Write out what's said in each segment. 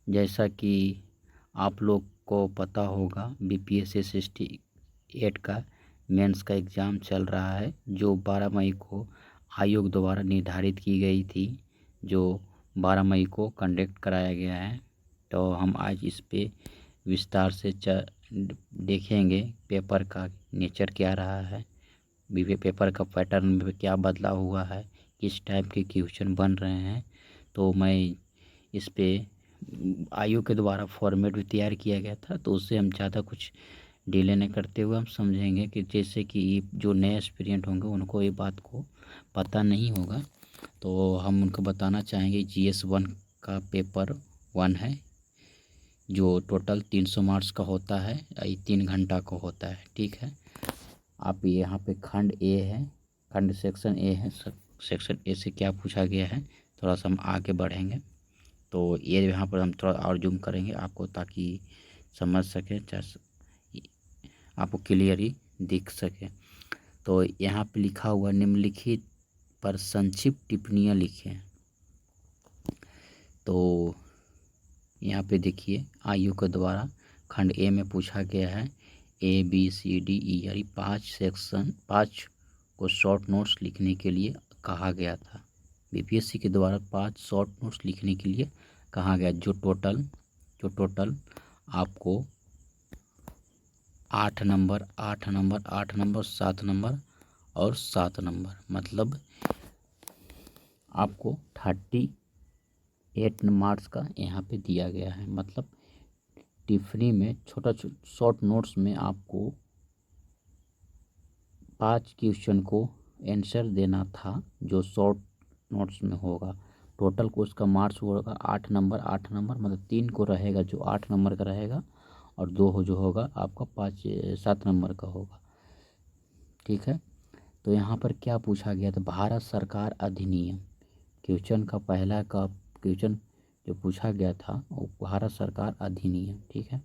जैसा कि आप लोग को पता होगा, बीपीएससी 68 का मेंस का एग्ज़ाम चल रहा है, जो 12 मई को आयोग द्वारा निर्धारित की गई थी, जो 12 मई को कंडक्ट कराया गया है। तो हम आज इस पे विस्तार से देखेंगे पेपर का नेचर क्या रहा है, पेपर का पैटर्न में क्या बदलाव हुआ है, किस टाइप के क्वेश्चन बन रहे हैं। तो मैं इस पे आयोग के द्वारा फॉर्मेट भी तैयार किया गया था, तो उससे हम ज़्यादा कुछ डिले नहीं करते हुए हम समझेंगे कि जैसे कि जो नए एस्पिरेंट होंगे उनको ये बात को पता नहीं होगा, तो हम उनको बताना चाहेंगे GS 1 का पेपर 1 है, जो टोटल 300 मार्क्स का होता है, 3 घंटा का होता है। ठीक है, आप यहाँ पे खंड ए है, खंड सेक्शन ए है। सेक्शन ए से क्या पूछा गया है, थोड़ा सा हम आगे बढ़ेंगे। तो ये यहाँ पर हम थोड़ा और जूम करेंगे आपको, ताकि समझ सकें, आपको क्लियरली दिख सके। तो यहाँ पे लिखा हुआ निम्नलिखित पर संक्षिप्त टिप्पणियाँ लिखें। तो यहाँ पे देखिए आयोग के द्वारा खंड ए में पूछा गया है ABCDE यानी 5 को शॉर्ट नोट्स लिखने के लिए कहा गया था। बीपीएससी के द्वारा 5 शॉर्ट नोट्स लिखने के लिए कहा गया, जो टोटल आपको 8 नंबर 8 नंबर 8 नंबर 7 नंबर और 7 नंबर, मतलब आपको 38 मार्क्स का यहाँ पे दिया गया है। मतलब टिप्पणी में छोटा शॉर्ट नोट्स में आपको 5 क्वेश्चन को आंसर देना था, जो शॉर्ट नोट्स में होगा। टोटल को उसका मार्क्स होगा 8 नंबर 8 नंबर, मतलब 3 को रहेगा जो 8 नंबर का रहेगा, और 2 जो होगा आपका 7 नंबर का होगा। ठीक है, तो यहाँ पर क्या पूछा गया था, भारत सरकार अधिनियम। क्वेश्चन का पहला का क्वेश्चन जो पूछा गया था वो भारत सरकार अधिनियम। ठीक है,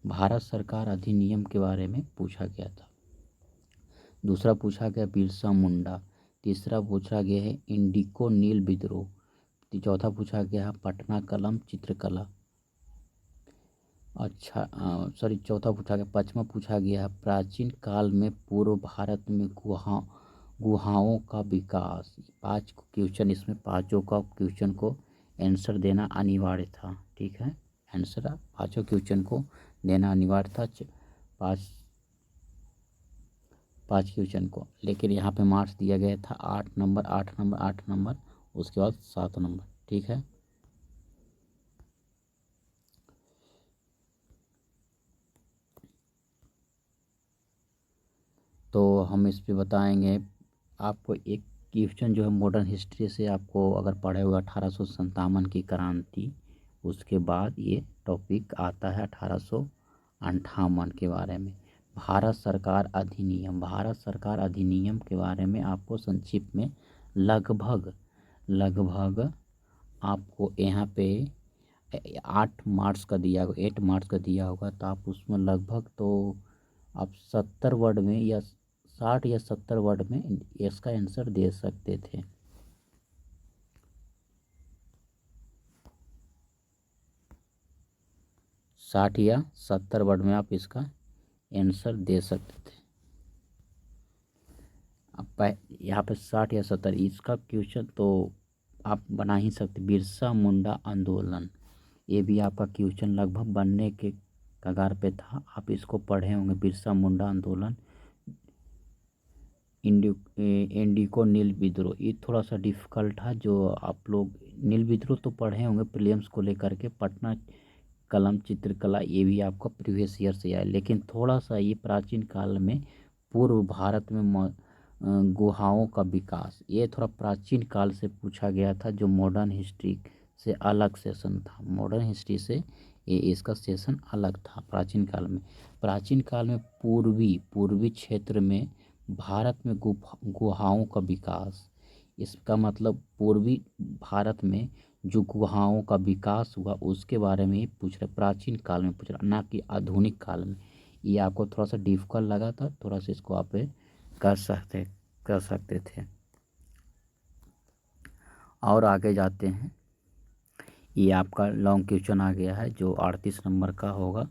भारत सरकार अधिनियम के बारे में पूछा गया था। दूसरा पूछा गया बिरसा मुंडा। तीसरा पूछा गया है इंडिको नील विद्रोह। चौथा पूछा गया है पटना कलम चित्रकला। चौथा पूछा गया, पाँचवा पूछा गया है प्राचीन काल में पूर्व भारत में गुहाओं का विकास। 5 क्वेश्चन, इसमें पाँचों का क्वेश्चन को आंसर देना अनिवार्य था। ठीक है, आंसर 5 क्वेश्चन को देना अनिवार्य था, 5 क्वेश्चन को। लेकिन यहाँ पे मार्क्स दिया गया था 8 नंबर 8 नंबर 8 नंबर, उसके बाद 7 नंबर। ठीक है, तो हम इस पे बताएंगे आपको एक क्वेश्चन जो है मॉडर्न हिस्ट्री से, आपको अगर पढ़े हुए 1857 की क्रांति, उसके बाद ये टॉपिक आता है 1858 के बारे में। भारत सरकार अधिनियम के बारे में आपको संक्षिप्त में लगभग आपको यहाँ पे 8 मार्क्स का दिया होगा, 8 मार्क्स का दिया होगा, तो आप उसमें लगभग तो आप 70 वर्ड में या 60 या 70 वर्ड में इसका आंसर दे सकते थे। साठ या 70 वर्ड में आप इसका आंसर दे सकते थे। अब यहाँ पे 60 या 70, इसका क्वेश्चन तो आप बना ही सकते। बिरसा मुंडा आंदोलन, ये भी आपका क्वेश्चन लगभग बनने के कगार पे था, आप इसको पढ़े होंगे। बिरसा मुंडा आंदोलन, इंडिको नील विद्रोह, ये थोड़ा सा डिफ़िकल्ट था, जो आप लोग नील विद्रोह तो पढ़े होंगे प्रीलिम्स को लेकर के। पटना कलम चित्रकला, ये भी आपका प्रीवियस ईयर से आया, लेकिन थोड़ा सा ये प्राचीन काल में पूर्व भारत में गुहाओं का विकास, ये थोड़ा प्राचीन काल से पूछा गया था, जो मॉडर्न हिस्ट्री से अलग सेशन था। मॉडर्न हिस्ट्री से ये इसका सेशन अलग था प्राचीन काल में। प्राचीन काल में पूर्वी क्षेत्र में भारत में गुहाओं का विकास, इसका मतलब पूर्वी भारत में जो गुहाओं का विकास हुआ उसके बारे में ही पूछ रहे, प्राचीन काल में पूछ रहा, ना कि आधुनिक काल में। ये आपको थोड़ा सा डिफ़िकल्ट लगा था, थोड़ा सा इसको आप कर सकते थे। और आगे जाते हैं, ये आपका लॉन्ग क्वेश्चन आ गया है जो 38 नंबर का होगा।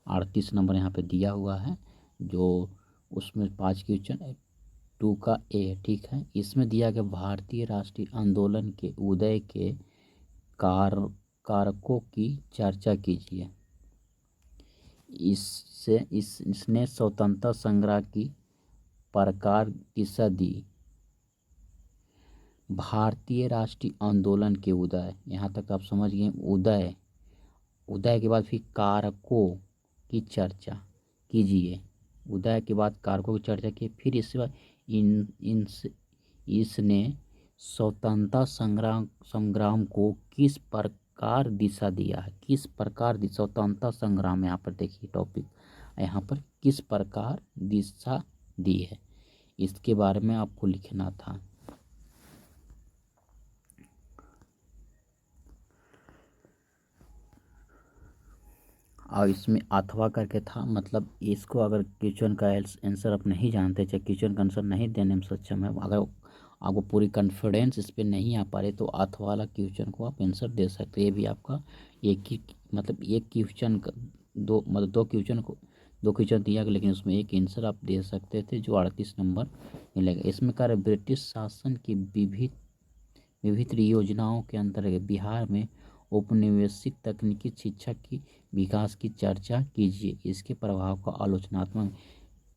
38 नंबर यहाँ पे दिया हुआ है, जो उसमें 5 क्वेश्चन है, 2 का ए, ठीक है। इसमें दिया गया भारतीय राष्ट्रीय आंदोलन के उदय के कार कारकों की चर्चा कीजिए। इसने स्वतंत्रता संग्राम की प्रकार दिशा दी। भारतीय राष्ट्रीय आंदोलन के उदय, यहाँ तक आप समझ गए। उदय, उदय के बाद फिर कारकों की चर्चा कीजिए। उदय के बाद कारकों की चर्चा की, फिर इसके बाद इसने स्वतंत्रता संग्राम को किस प्रकार दिशा दिया है। किस प्रकार स्वतंत्रता संग्राम, यहाँ पर देखिए टॉपिक, यहाँ पर किस प्रकार दिशा दी है, इसके बारे में आपको लिखना था। और इसमें अथवा करके था, मतलब इसको अगर क्वेश्चन का आंसर आप नहीं जानते, चाहे क्वेश्चन का आंसर नहीं देने में सक्षम है, अगर आपको पूरी कॉन्फिडेंस इस पर नहीं आ पा रही, तो अथवा वाला क्वेश्चन को आप आंसर दे सकते हैं। ये भी आपका एक ही, मतलब एक क्वेश्चन का दो क्वेश्चन दिया गया, लेकिन उसमें एक आंसर आप दे सकते थे, जो 38 नंबर मिलेगा। इसमें कार्य ब्रिटिश शासन की विभिन्न योजनाओं के अंतर्गत बिहार में औपनिवेशिक तकनीकी शिक्षा की विकास की चर्चा कीजिए। इसके प्रभाव का आलोचनात्मक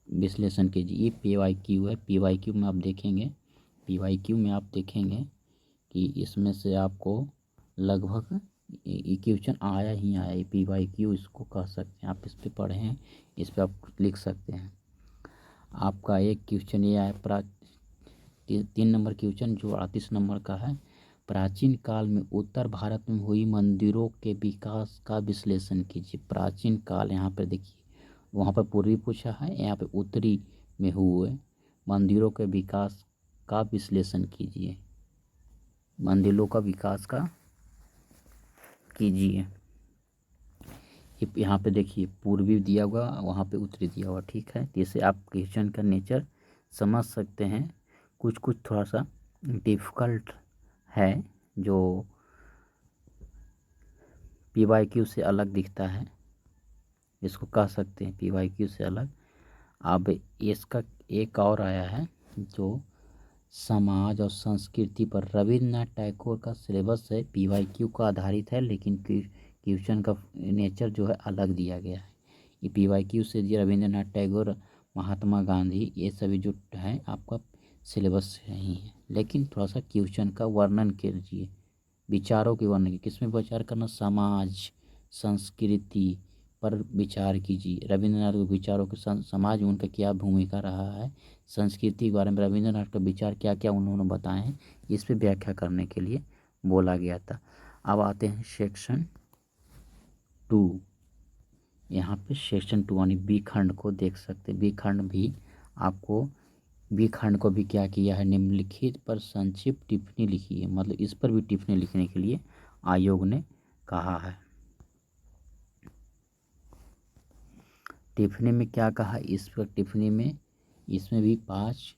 विश्लेषण कीजिए। ये PYQ है। PYQ में आप देखेंगे, PYQ में आप देखेंगे कि इसमें से आपको लगभग क्वेश्चन आया ही आया। ये PYQ इसको कह सकते हैं, आप इस पर पढ़ें, इस पर आप लिख सकते हैं। आपका एक क्वेश्चन ये आया 3 नंबर क्वेश्चन, जो 38 नंबर का है। प्राचीन काल में उत्तर भारत में हुई मंदिरों के विकास का विश्लेषण कीजिए। प्राचीन काल, यहाँ पर देखिए, वहाँ पर पूर्वी पूछा है, यहाँ पे उत्तरी में हुए मंदिरों के विकास का विश्लेषण कीजिए। मंदिरों का विकास का कीजिए। यहाँ पे देखिए पूर्वी दिया हुआ, वहाँ पे उत्तरी दिया हुआ, ठीक है। जैसे आप क्वेश्चन का नेचर समझ सकते हैं, कुछ कुछ थोड़ा सा डिफ़िकल्ट है, जो PYQ से अलग दिखता है, इसको कह सकते हैं PYQ से अलग। अब इसका एक और आया है, जो समाज और संस्कृति पर रविन्द्रनाथ टैगोर का सिलेबस है, PYQ का आधारित है, लेकिन क्वेश्चन का नेचर जो है अलग दिया गया है। ये PYQ से दिया रविन्द्रनाथ टैगोर, महात्मा गांधी, ये सभी जो है आपका सिलेबस नहीं है, लेकिन थोड़ा सा क्वेश्चन का वर्णन कीजिए, विचारों के वर्णन की। किसमें विचार करना, समाज संस्कृति पर विचार कीजिए। रविन्द्रनाथ के विचारों के समाज में उनका क्या भूमिका रहा है, संस्कृति के बारे में रविन्द्रनाथ का विचार क्या क्या उन्होंने बताए हैं, इस पर व्याख्या करने के लिए बोला गया था। अब आते हैं सेक्शन 2। यहाँ पे सेक्शन 2 यानी बी खंड को देख सकते हैं। बी खंड को भी क्या किया है, निम्नलिखित पर संक्षिप्त टिप्पणी लिखी है, मतलब इस पर भी टिप्पणी लिखने के लिए आयोग ने कहा है। टिप्पणी में क्या कहा, इस पर टिप्पणी में इसमें भी 5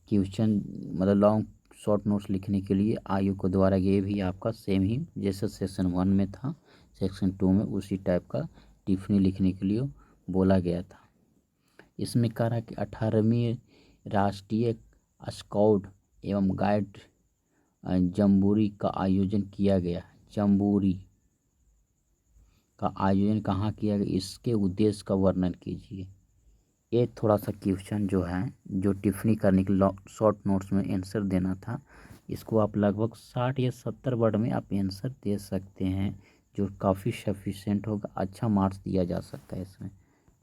क्वेश्चन, मतलब लॉन्ग शॉर्ट नोट्स लिखने के लिए आयोग के द्वारा, ये भी आपका सेम ही जैसे सेक्शन 1 में था, सेक्शन 2 में उसी टाइप का टिप्पणी लिखने के लिए बोला गया था। इसमें कहा कि 18वीं राष्ट्रीय स्काउट एवं गाइड जम्बूरी का आयोजन किया गया। जम्बूरी का आयोजन कहाँ किया गया, इसके उद्देश्य का वर्णन कीजिए। ये थोड़ा सा क्वेश्चन जो है, जो टिप्पणी करने के शॉर्ट नोट्स में आंसर देना था, इसको आप लगभग 60 या 70 वर्ड में आप आंसर दे सकते हैं, जो काफ़ी सफिशिएंट होगा, अच्छा मार्क्स दिया जा सकता है इसमें,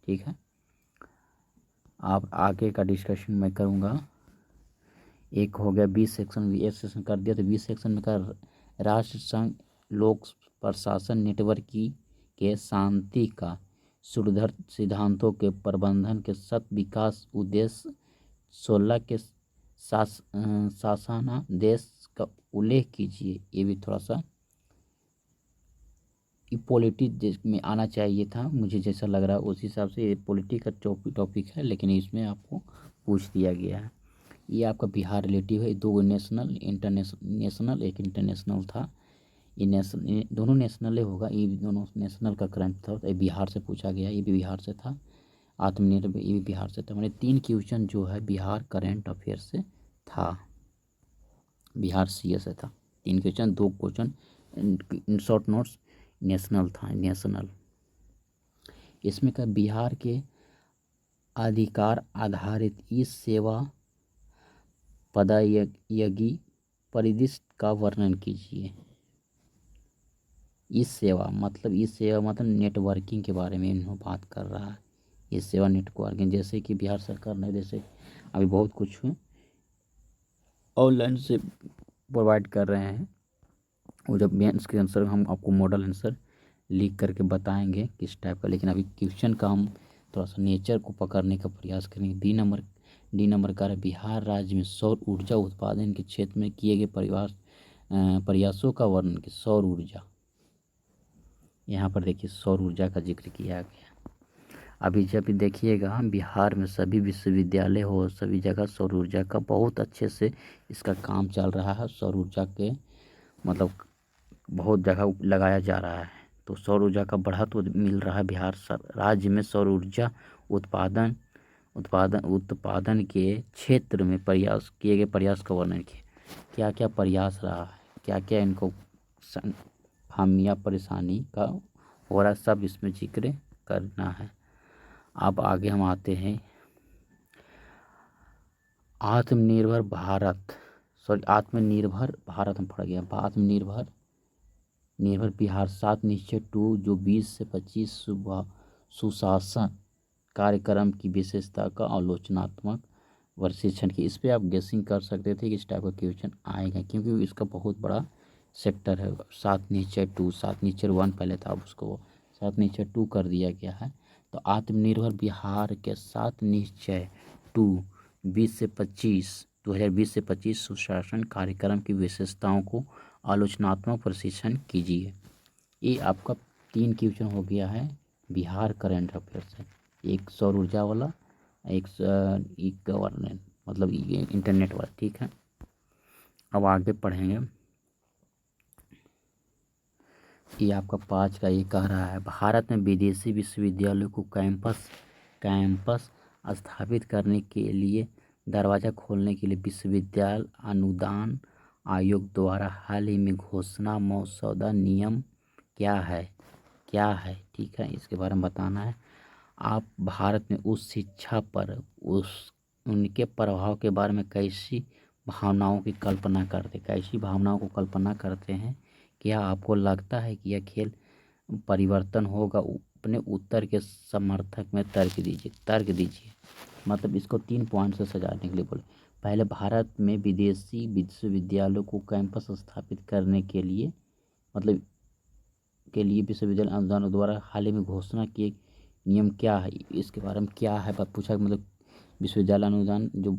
ठीक है। आप आगे का डिस्कशन मैं करूँगा। एक हो गया बी सेक्शन, ए सेक्शन कर दिया, तो बी सेक्शन में कर राष्ट्र संघ लोक प्रशासन नेटवर्क के शांति का सुदृढ़ सिद्धांतों के प्रबंधन के सत विकास उद्देश्य 16 के शासनादेश का उल्लेख कीजिए। ये भी थोड़ा सा पॉलिटिक्स में आना चाहिए था, मुझे जैसा लग रहा है उस हिसाब से ये पॉलिटिक्स का टॉपिक है, लेकिन इसमें आपको पूछ दिया गया है। ये आपका बिहार रिलेटिव है, 2 नेशनल एक इंटरनेशनल था। ये दोनों नेशनल होगा, ये दोनों नेशनल का करंट था। ये बिहार से पूछा गया, ये भी बिहार से था। आत्मनिर्भर ये भी बिहार से था। मैंने 3 क्वेश्चन जो है बिहार करंट अफेयर से था, बिहार सीए से था। 3 question, 2 question in short notes national था, नेशनल। इसमें का बिहार के अधिकार आधारित इस सेवा पदायगी परिदृश्य का वर्णन कीजिए। इस सेवा मतलब नेटवर्किंग के बारे में इन्होंने बात कर रहा है। इस सेवा नेटवर्किंग, जैसे कि बिहार सरकार ने जैसे अभी बहुत कुछ ऑनलाइन से प्रोवाइड कर रहे हैं। और जब मेंस के आंसर हम आपको मॉडल आंसर लिख करके बताएंगे किस टाइप का, लेकिन अभी क्वेश्चन का हम थोड़ा सा नेचर को पकड़ने का प्रयास करेंगे। डी नंबर का बिहार राज्य में सौर ऊर्जा उत्पादन के क्षेत्र में किए गए प्रयासों का वर्णन की। सौर ऊर्जा, यहाँ पर देखिए सौर ऊर्जा का जिक्र किया गया। अभी जब देखिएगा बिहार में सभी विश्वविद्यालय हो, सभी जगह सौर ऊर्जा का बहुत अच्छे से इसका काम चल रहा है। सौर ऊर्जा के मतलब बहुत जगह लगाया जा रहा है, तो सौर ऊर्जा का बढ़ावा मिल रहा है। बिहार राज्य में सौर ऊर्जा उत्पादन के क्षेत्र में किए गए प्रयास का वर्णन किए। क्या क्या प्रयास रहा है, क्या क्या इनको खामियां परेशानी का हो रहा है, सब इसमें जिक्र करना है। अब आगे हम आते हैं आत्मनिर्भर भारत हम पढ़ गया। आत्मनिर्भर बिहार 7 निश्चय 2 जो 20 से 25 सुशासन कार्यक्रम की विशेषता का आलोचनात्मक वर्गीकरण की। इस पे आप गेसिंग कर सकते थे कि इस टाइप का क्वेश्चन आएगा, क्योंकि इसका बहुत बड़ा सेक्टर है। 7 निश्चय 2, 7 निश्चय 1 पहले था, अब उसको 7 निश्चय 2 कर दिया गया है। तो आत्मनिर्भर बिहार के 7 निश्चय 2 2020 से 25 सुशासन कार्यक्रम की विशेषताओं को आलोचनात्मक प्रशिक्षण कीजिए। ये आपका 3 क्वेश्चन हो गया है बिहार करंट अफेयर से। एक सौर ऊर्जा वाला, एक गवर्नेंस मतलब ये इंटरनेट वाला, ठीक है। अब आगे पढ़ेंगे। ये आपका 5 का ये कह रहा है भारत में विदेशी विश्वविद्यालयों को कैंपस स्थापित करने के लिए दरवाज़ा खोलने के लिए विश्वविद्यालय अनुदान आयोग द्वारा हाल ही में घोषणा मसौदा नियम क्या है, ठीक है, इसके बारे में बताना है। आप भारत में उस शिक्षा पर उनके प्रभाव के बारे में कैसी भावनाओं की कल्पना करते हैं। क्या आपको लगता है कि यह खेल परिवर्तन होगा? अपने उत्तर के समर्थक में तर्क दीजिए। मतलब इसको 3 पॉइंट से सजाने के लिए बोले। पहले, भारत में विदेशी विश्वविद्यालयों को कैंपस स्थापित करने के लिए विश्वविद्यालय अनुदान द्वारा हाल ही में घोषणा किए नियम क्या है, इसके बारे में क्या है पूछा। मतलब विश्वविद्यालय अनुदान जो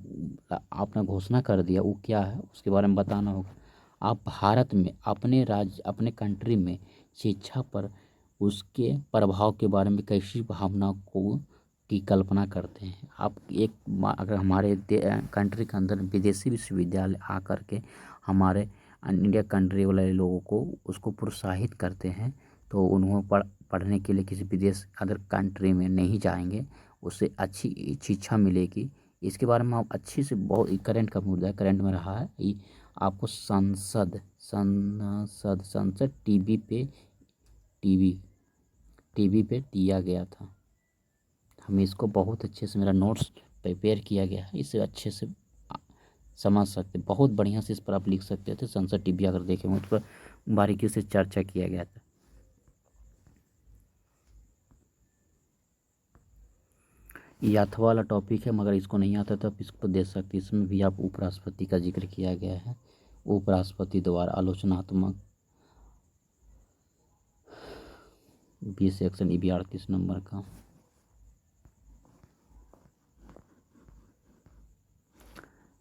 आपने घोषणा कर दिया वो क्या है, उसके बारे में बताना होगा। आप भारत में अपने राज्य अपने कंट्री में शिक्षा पर उसके प्रभाव के बारे में कैसी भावना की कल्पना करते हैं। आप अगर हमारे कंट्री के अंदर विदेशी विश्वविद्यालय आकर के हमारे इंडिया कंट्री वाले लोगों को उसको प्रोत्साहित करते हैं, तो उन्हें पढ़ने के लिए किसी विदेश अदर कंट्री में नहीं जाएंगे, उससे अच्छी शिक्षा मिलेगी। इसके बारे में आप अच्छी से बहुत करंट का मुद्दा है, करंट में रहा है। आपको संसद टीवी पे दिया गया था। हमें इसको बहुत अच्छे से मेरा नोट्स प्रिपेयर किया गया है, इसे अच्छे से समझ सकते, बहुत बढ़िया से इस पर आप लिख सकते थे। संसद टीवी अगर देखेंगे उस पर बारीकी से चर्चा किया गया था। ये अथवा वाला टॉपिक है, मगर इसको नहीं आता तो आप इसको दे सकते। इसमें भी आप उपराष्ट्रपति का जिक्र किया गया है, उपराष्ट्रपति द्वारा आलोचनात्मक 20 सेक्शन EB 38 नंबर का।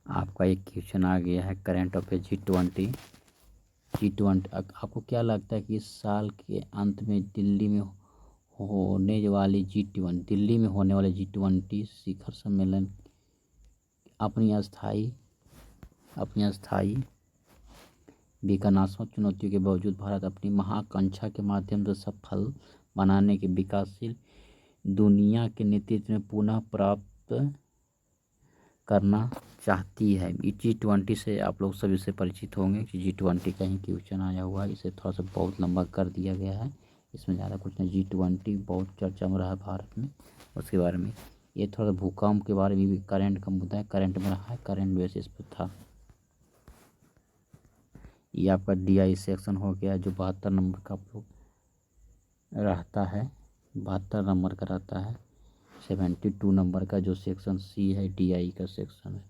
आपका एक क्वेश्चन आ गया है करंट अफेयर G20। आपको क्या लगता है कि इस साल के अंत में दिल्ली में होने वाले G20 शिखर सम्मेलन अपनी अस्थायी विकर्णात्मक चुनौतियों के बावजूद भारत अपनी महाकांक्षा के माध्यम से सफल बनाने के विकासशील दुनिया के नेतृत्व में पुनः प्राप्त करना चाहती है। G20 से आप लोग सभी से परिचित होंगे कि G20 का ही क्वेश्चन आया हुआ है। इसे थोड़ा सा बहुत लंबा कर दिया गया है, इसमें ज़्यादा कुछ नहीं। G20 बहुत चर्चा में रहा भारत में, उसके बारे में। ये थोड़ा भूकंप के बारे में भी करंट का मुद्दा है, करंट में रहा है, करंट बेसिस पर था। ये आपका DI सेक्शन हो गया, जो 72 नंबर का आप लोग रहता है, 72 नंबर का रहता है। 72 नंबर का जो सेक्शन C है DI का सेक्शन है।